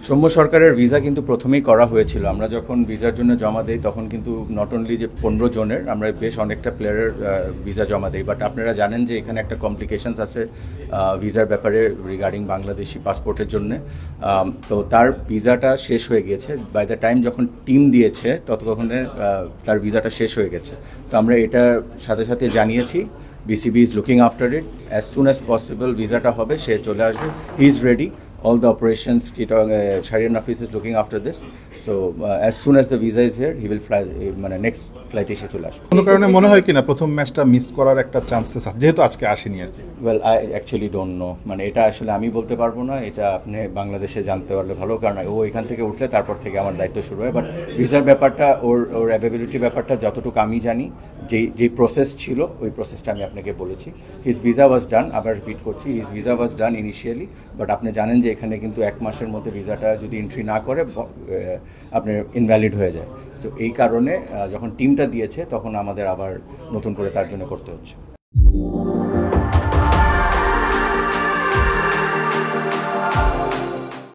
সৌম্য সরকারের ভিসা কিন্তু প্রথমেই করা হয়েছিল। আমরা যখন ভিসার জন্য জমা দেই তখন কিন্তু নট অনলি যে 15 জনের, আমরা বেশ অনেকটা প্লেয়ারের ভিসা জমা দেই। বাট আপনারা জানেন যে এখানে একটা কমপ্লিকেশনস আছে ভিসার ব্যাপারে রিগার্ডিং বাংলাদেশি পাসপোর্টের জন্য। তো তার ভিসাটা শেষ হয়ে গিয়েছে, বাই দ্য টাইম যখন টিম দিয়েছে ততক্ষণে তার ভিসাটা শেষ হয়ে গেছে। তো আমরা এটার সাথে সাথে জানিয়েছি, BCB is looking after it, as soon as possible ভিসাটা হবে, সে চলে আসবে, he is ready. All the operations, Sharian Nafis is looking after this. So as soon as the visa is here, he will fly. Next flight এসে চলে আসবে। কোনো কারণে মনে হয় কিনা প্রথম ম্যাচটা মিস করার একটা চান্সেস আছে, যেহেতু আজকে আসেনি আর কি? Well, I actually don't know, এটা আসলে আমি বলতে পারবো না। এটা আপনি বাংলাদেশে জানতে পারলে ভালো, কারণ ও এখান থেকে উঠলে তারপর থেকে আমার দায়িত্ব শুরু হয়। বাট ভিসার ব্যাপারটা, ওর অ্যাভেবিলিটির ব্যাপারটা যতটুকু আমি জানি, যেই প্রসেস ছিল ওই প্রসেসটা আমি আপনাকে বলেছি। হিজ ভিসা ওয়াজ ডান, আবার রিপিট করছি, his visa was done initially. But আপনি জানেন যে এখানে কিন্তু 1 মাসের মধ্যে ভিসাটা যদি এন্ট্রি না করে আপনার ইনভ্যালিড হয়ে যায়। সো এই কারণে যখন টিমটা দিয়েছে তখন আমাদের আবার নতুন করে তার জন্য করতে হচ্ছে।